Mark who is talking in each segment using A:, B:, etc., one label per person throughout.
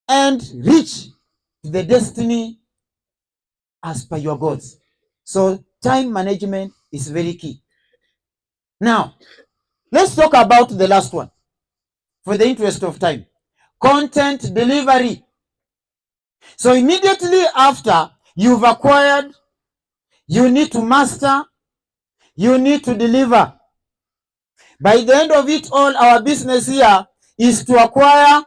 A: and reach the destiny as per your goals. So time management is very key. Now, let's talk about the last one for the interest of time. Content delivery. So immediately after you've acquired, you need to master, you need to deliver. By the end of it all, our business here is to acquire,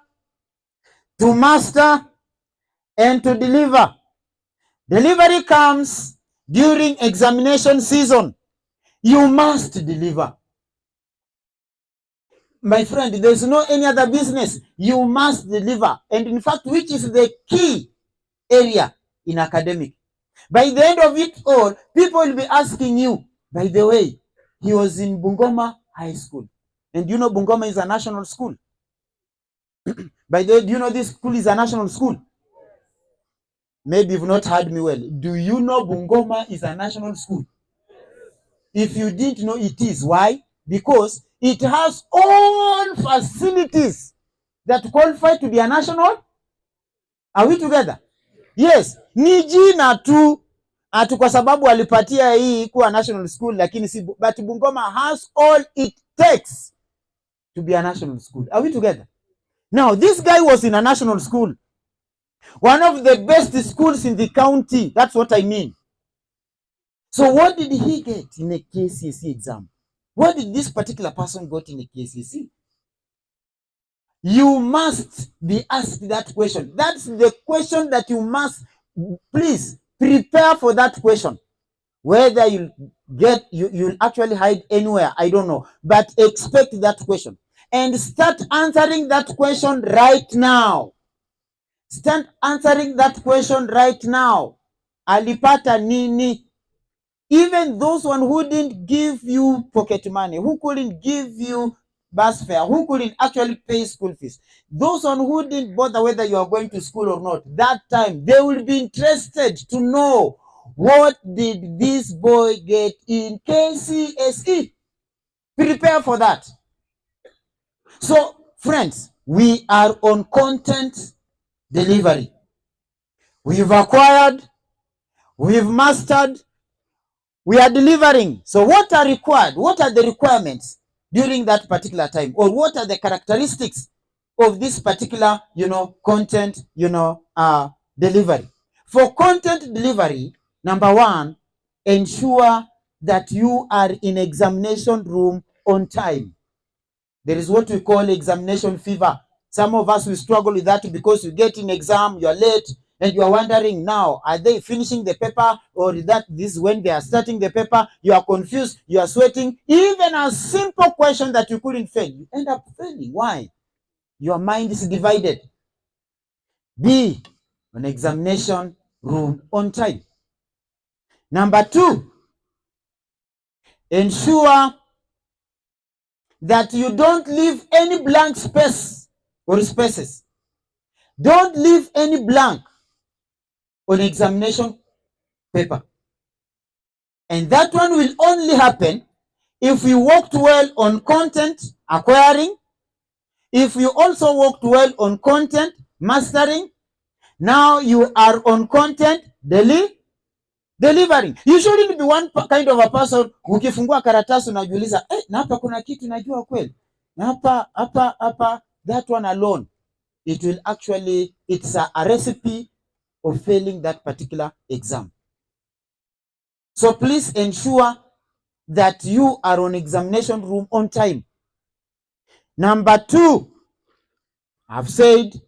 A: to master, and to deliver. Delivery comes during examination season. You must deliver. My friend, there's no any other business. You must deliver. And in fact, which is the key area in academic. By the end of it all, people will be asking you, by the way, he was in Bungoma High School. And you know Bungoma is a national school. By the way, do you know this school is a national school? Maybe you've not heard me well. Do you know Bungoma is a national school? If you didn't know, it is. Why? Because it has all facilities that qualify to be a national. Are we together? Yes. Ni jina tu atu kwa sababu alipatia hii kuwa national school, lakini si, but Bungoma has all it takes to be a national school. Are we together? Now, this guy was in a national school. One of the best schools in the county. That's what I mean. So what did he get in a KCSE exam? What did this particular person got in a KCSE? You must be asked that question. That's the question that you must, please prepare for that question. Whether you'll actually hide anywhere, I don't know. But expect that question. And start answering that question right now. Start answering that question right now. Alipata nini? Even those one who didn't give you pocket money, who couldn't give you bus fare, who couldn't actually pay school fees, those one who didn't bother whether you are going to school or not, that time they will be interested to know, what did this boy get in KCSE? Prepare for that. So, friends, we are on content delivery. We've acquired, we've mastered, we are delivering. So what are required? What are the requirements during that particular time? Or what are the characteristics of this particular, content, delivery? For content delivery, number one, ensure that you are in examination room on time. There is what we call examination fever. Some of us will struggle with that because you get in exam, you are late, and you are wondering now, are they finishing the paper, or this is when they are starting the paper? You are confused, you are sweating. Even a simple question that you couldn't fail, you end up failing. Why? Your mind is divided. Be an examination room on time. Number two, ensure that you don't leave any blank space or spaces. Don't leave any blank on examination paper. And that one will only happen if you worked well on content acquiring, if you also worked well on content mastering. Now you are on content delivering. You shouldn't be one kind of a person ukifungua karatasi unajiuliza, na hapa kuna kitu najua kweli. Na hapa that one alone, it will actually, it's a recipe of failing that particular exam. So please ensure that you are on examination room on time. Number two, I've said,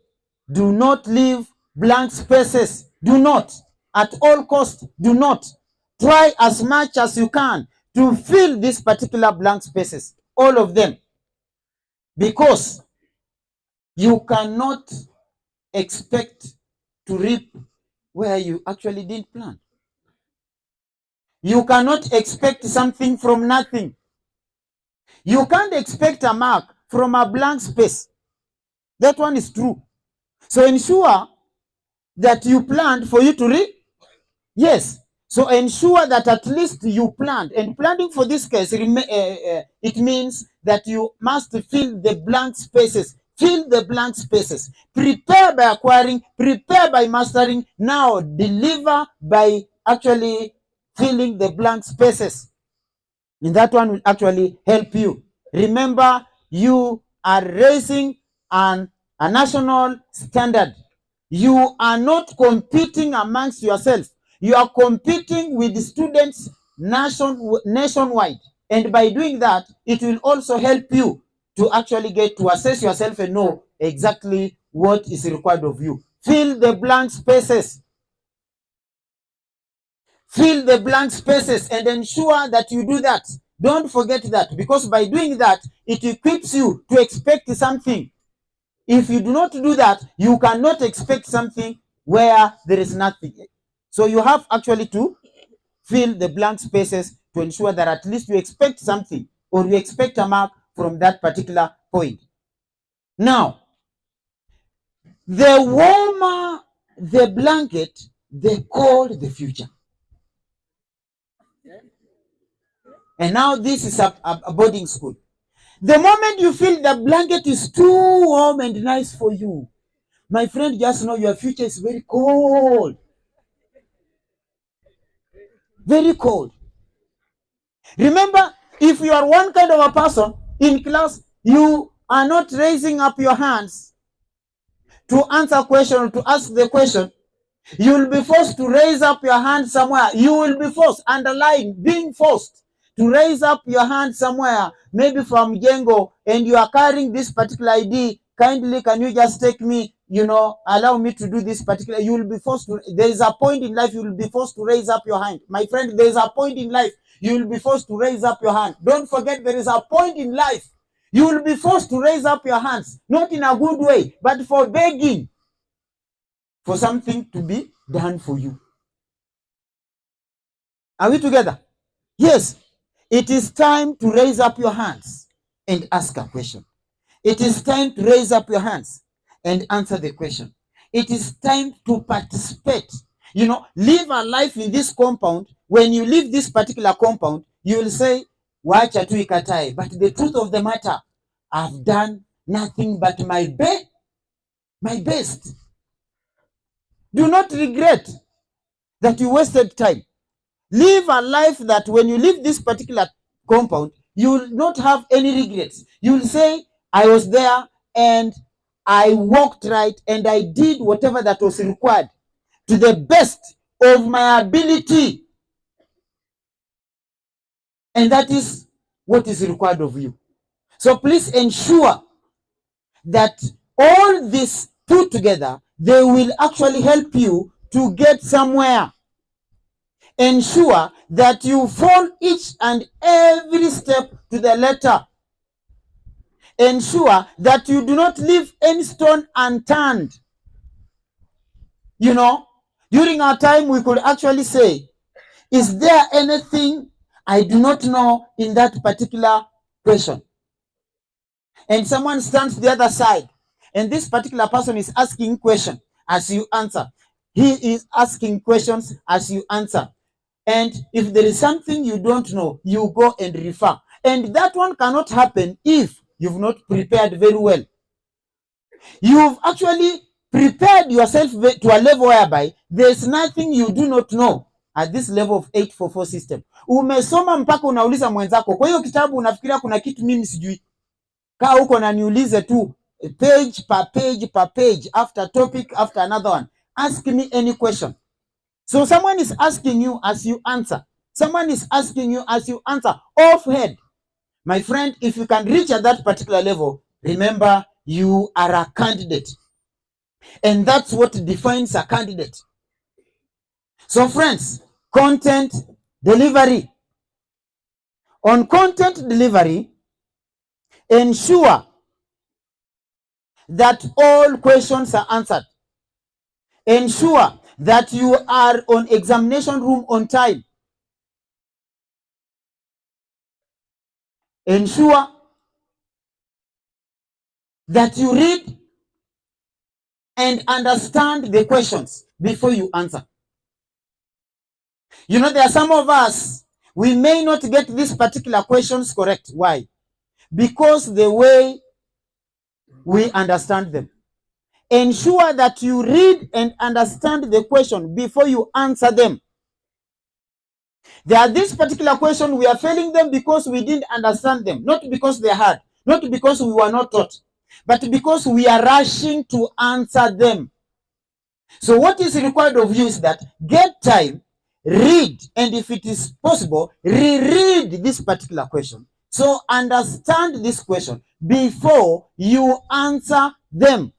A: do not leave blank spaces. Do not, at all costs, do not. Try as much as you can to fill these particular blank spaces, all of them, because you cannot expect to reap where you actually didn't plant. You cannot expect something from nothing. You can't expect a mark from a blank space. That one is true. So ensure that you planned for you to read. Yes. So ensure that at least you planned. And planning for this case, it means that you must fill the blank spaces Fill the blank spaces. Prepare by acquiring, prepare by mastering. Now deliver by actually filling the blank spaces. And that one will actually help you. Remember, you are raising a national standard. You are not competing amongst yourself. You are competing with the students nationwide. And by doing that, it will also help you to actually get to assess yourself and know exactly what is required of you. Fill the blank spaces. Fill the blank spaces and ensure that you do that. Don't forget that, because by doing that, it equips you to expect something. If you do not do that, you cannot expect something where there is nothing. So you have actually to fill the blank spaces to ensure that at least you expect something, or you expect a mark from that particular point. Now, the warmer the blanket, the cold the future. And now this is a boarding school. The moment you feel the blanket is too warm and nice for you, my friend, just know your future is very cold. Very cold. Remember, if you are one kind of a person in class, you are not raising up your hands to answer a question or to ask the question, you will be forced to raise up your hand somewhere. You will be forced, underline, being forced to raise up your hand somewhere, maybe from Jengo, and you are carrying this particular ID. Kindly, can you just take me, allow me to do this particular. You will be forced to. There is a point in life you will be forced to raise up your hand. My friend, there is a point in life you will be forced to raise up your hand. Don't forget, there is a point in life you will be forced to raise up your hands, not in a good way, but for begging for something to be done for you. Are we together? Yes. It is time to raise up your hands and ask a question. It is time to raise up your hands and answer the question. It is time to participate. Live a life in this compound. When you leave this particular compound, you will say, wacha tu ikatae. But the truth of the matter, I've done nothing but my best. Do not regret that you wasted time. Live a life that when you leave this particular compound, you will not have any regrets. You will say, I was there and I walked right and I did whatever that was required to the best of my ability. And that is what is required of you. So please ensure that all this put together, they will actually help you to get somewhere. Ensure that you follow each and every step to the letter. Ensure that you do not leave any stone unturned. During our time, we could actually say, is there anything I do not know in that particular question? And someone stands the other side, and this particular person is asking questions as you answer. He is asking questions as you answer. And if there is something you don't know, you go and refer. And that one cannot happen if you've not prepared very well. You've actually prepared yourself to a level whereby there's nothing you do not know at this level of 844 system. Umesoma mpaka unauliza mwenzako, kwa hiyo kitabu unafikiria kuna kitu mimi sijui? Kaa huko na niulize tu page per page, after topic after another one. Ask me any question. So someone is asking you as you answer. Someone is asking you as you answer off head. My friend, if you can reach at that particular level, remember, you are a candidate. And that's what defines a candidate. So friends, content delivery. On content delivery, ensure that all questions are answered. Ensure that you are on examination room on time. Ensure that you read and understand the questions before you answer. There are some of us, we may not get these particular questions correct. Why? Because the way we understand them. Ensure that you read and understand the question before you answer them. There are this particular question, we are failing them because we didn't understand them, not because they are hard, not because we were not taught, but because we are rushing to answer them. So what is required of you is that get time, read, and if it is possible, reread this particular question. So understand this question before you answer them.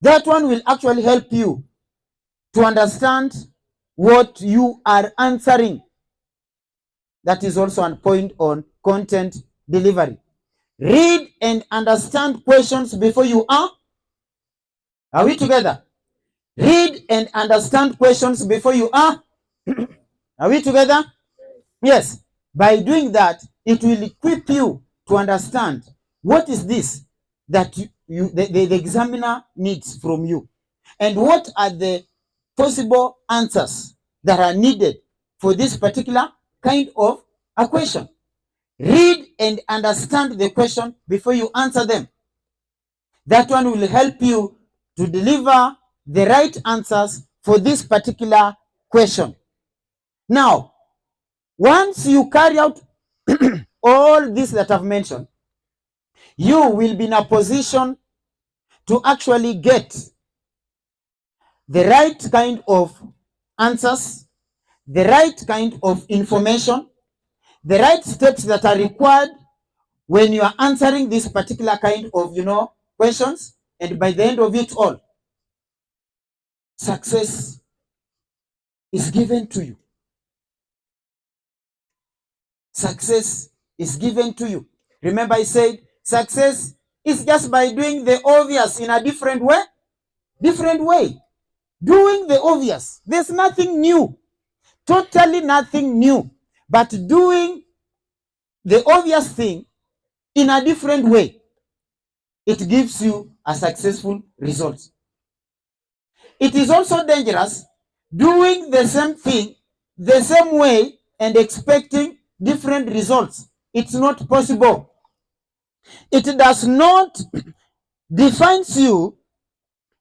A: That one will actually help you to understand what you are answering. That is also a point on content delivery. Read and understand questions before you are. Are we together? Read and understand questions before you are. Are we together? Yes. By doing that, it will equip you to understand what is this that the examiner needs from you, and what are the possible answers that are needed for this particular kind of a question. Read and understand the question before you answer them. That one will help you to deliver the right answers for this particular question. Now, once you carry out all this that I've mentioned, you will be in a position to actually get the right kind of answers, the right kind of information, the right steps that are required when you are answering this particular kind of, questions. And by the end of it all, success is given to you. Success is given to you. Remember I said success is just by doing the obvious in a different way. Different way. Doing the obvious. There's nothing new. Totally nothing new. But doing the obvious thing in a different way, it gives you a successful result. It is also dangerous doing the same thing the same way and expecting different results. It's not possible. It does not define you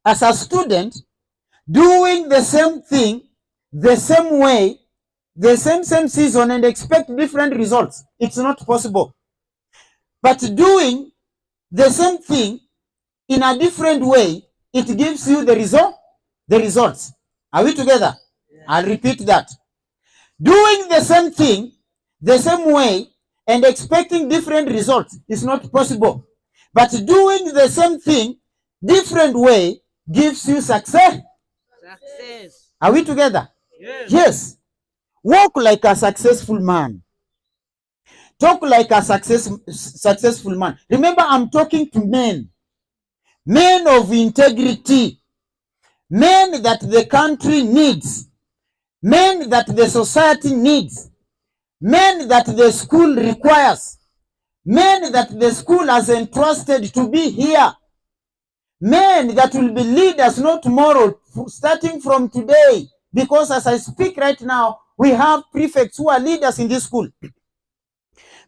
A: as a student doing the same thing the same way, the same season, and expect different results. It's not possible. But doing the same thing in a different way, it gives you the results. Are we together? Yeah. I'll repeat that. Doing the same thing the same way and expecting different results is not possible. But doing the same thing different way gives you success. Are we together? Yes. Yes. Walk like a successful man. Talk like a successful man. Remember, I'm talking to men. Men of integrity. Men that the country needs. Men that the society needs. Men that the school requires. Men that the school has entrusted to be here. Men that will be leaders, not tomorrow, starting from today. Because as I speak right now, we have prefects who are leaders in this school.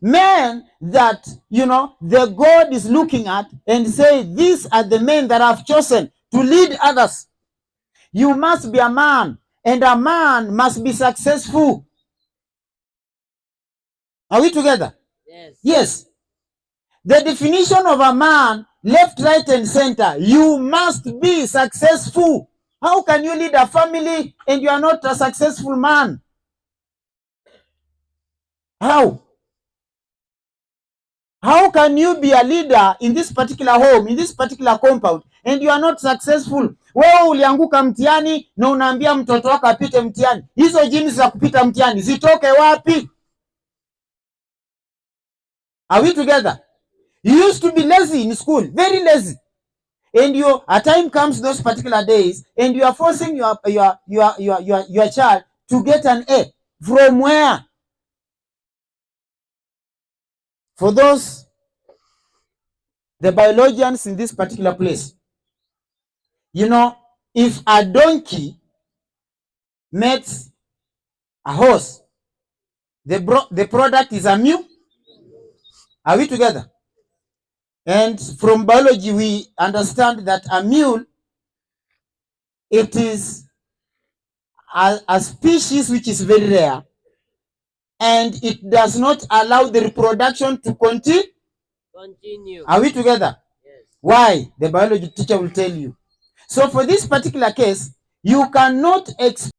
A: Men that, the God is looking at and say, these are the men that I've chosen to lead others. You must be a man, and a man must be successful. Are we together? Yes. Yes. The definition of a man, left, right, and center, you must be successful. How can you lead a family and you are not a successful man? How? How can you be a leader in this particular home, in this particular compound, and you are not successful? Wewe ulianguka mtihani na unaambia mtoto wako apite mtihani. Hizo jini za kupita mtihani zitoke wapi? Are we together? You used to be lazy in school, very lazy. And a time comes those particular days, and you are forcing your child to get an A. From where? For those, the biologians in this particular place, if a donkey meets a horse, the product is a mule. Are we together? And from biology, we understand that a mule, it is a species which is very rare, and it does not allow the reproduction to continue. Are we together? Yes. Why? The biology teacher will tell you. So for this particular case, you cannot expect